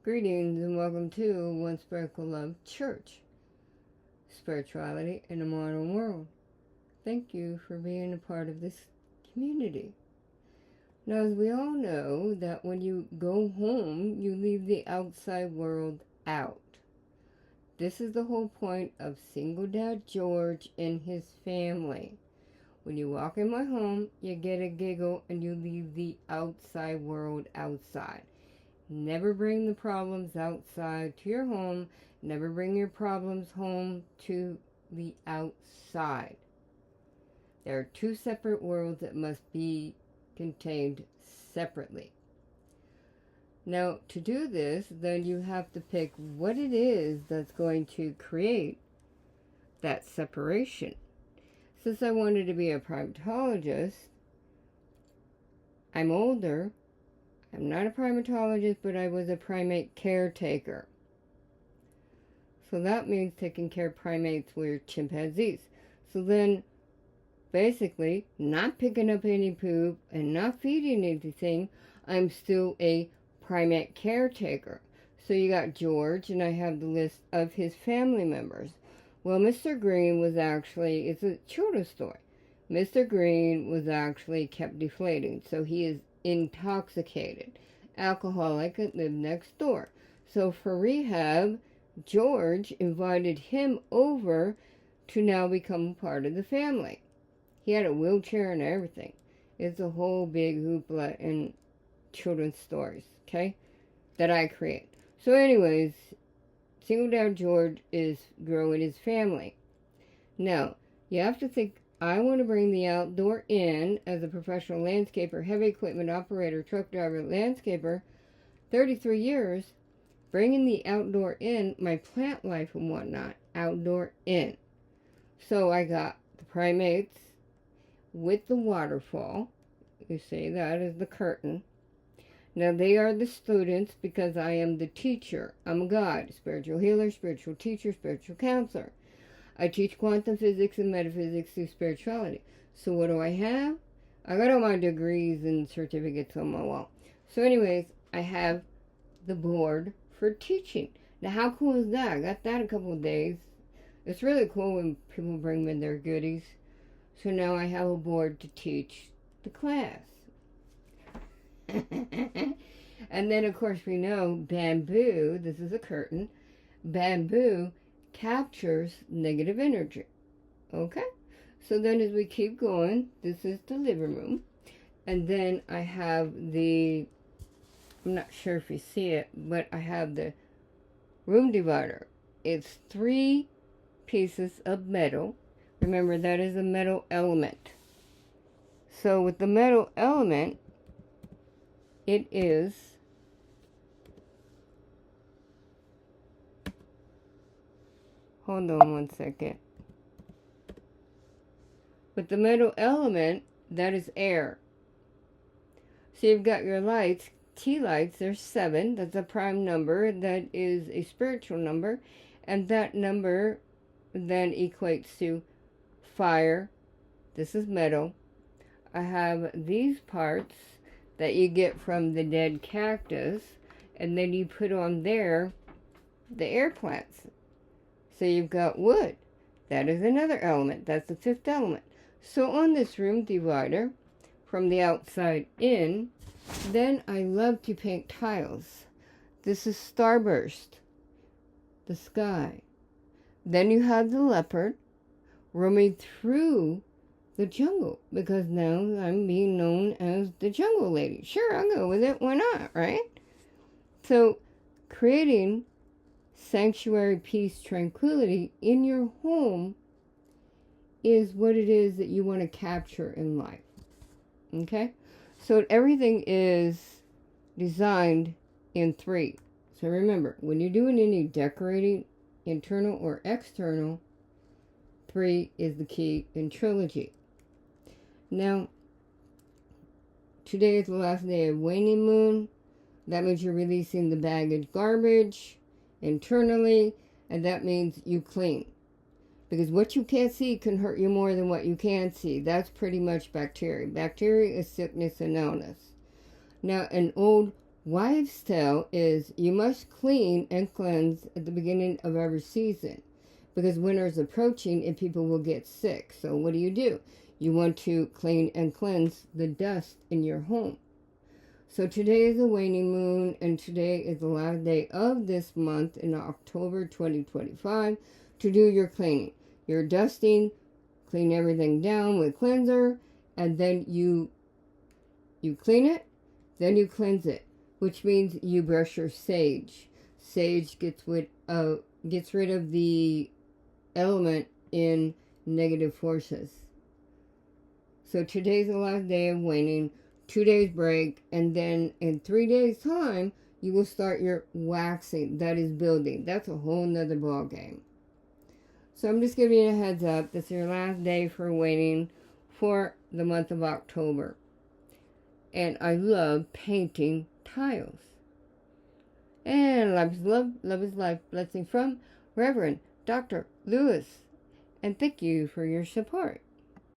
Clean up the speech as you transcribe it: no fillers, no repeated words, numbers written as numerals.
Greetings and welcome to One Spiritual Love Church, Spirituality in a Modern World. Thank you for being a part of this community. Now, as we all know, that when you go home, you leave the outside world out. This is the whole point of Single Dad George and his family. When you walk in my home, you get a giggle and you leave the outside world outside. Never bring the problems outside to your home. Never bring your problems home to the outside. There are two separate worlds that must be contained separately. Now, to do this, then you have to pick what it is that's going to create that separation. Since I wanted to be a primatologist, I'm older. I'm not a primatologist, but I was a primate caretaker. So that means taking care of primates with chimpanzees. So then, basically, not picking up any poop and not feeding anything, I'm still a primate caretaker. So you got George, and I have the list of his family members. Well, Mr. Green was actually, it's a children's story. Mr. Green was actually kept deflating, so he is intoxicated, alcoholic, and lived next door. So for rehab, George invited him over to now become part of the family. He had a wheelchair and everything. It's a whole big hoopla in children's stories, okay, that I create. So anyways, Single Dad George is growing his family. Now, you have to think, I want to bring the outdoor in as a professional landscaper, heavy equipment operator, truck driver, landscaper, 33 years, bringing the outdoor in, my plant life and whatnot, outdoor in. So I got the primates with the waterfall. You see, that is the curtain. Now they are the students because I am the teacher. I'm a guide, spiritual healer, spiritual teacher, spiritual counselor. I teach quantum physics and metaphysics through spirituality. So what do I have? I got all my degrees and certificates on my wall. So anyways, I have the board for teaching. Now how cool is that? I got that a couple of days. It's really cool when people bring me their goodies. So now I have a board to teach the class. And then of course we know bamboo, this is a curtain, bamboo captures negative energy. Okay, so then as we keep going, this is the living room, and then I have the, I'm not sure if you see it, but I have the room divider. It's 3 pieces of metal. Remember, that is a metal element. So with the metal element, it is hold on one second. With the metal element, that is air. So you've got your lights, T lights, there's 7. That's a prime number. That is a spiritual number. And that number then equates to fire. This is metal. I have these parts that you get from the dead cactus. And then you put on there the air plants. So you've got wood. That is another element. That's the 5th element. So on this room divider, from the outside in, then I love to paint tiles. This is starburst, the sky. Then you have the leopard roaming through the jungle, because now I'm being known as the jungle lady. Sure, I'll go with it. Why not, right? So creating sanctuary, peace, tranquility in your home is what it is that you want to capture in life. Okay? So everything is designed in 3. So remember, when you're doing any decorating, internal or external, 3 is the key in trilogy. Now, today is the last day of waning moon. That means you're releasing the baggage garbage internally, and that means you clean. Because what you can't see can hurt you more than what you can see. That's pretty much bacteria. Bacteria is sickness and illness. Now, an old Wives' tale is you must clean and cleanse at the beginning of every season because winter is approaching and people will get sick. So what do? You want to clean and cleanse the dust in your home. So today is the waning moon, and today is the last day of this month in October 2025 to do your cleaning. Your dusting, clean everything down with cleanser, and then you clean it, then you cleanse it, which means you brush your sage. Sage gets rid of the element in negative forces. So today's the last day of waning, 2 days break, and then in 3 days time, you will start your waxing. That is building. That's a whole nother ball game. So I'm just giving you a heads up. This is your last day for waning for the month of October. And I love painting tiles. And life is love, love is life. Blessing from Reverend Dr. Lewis. And thank you for your support.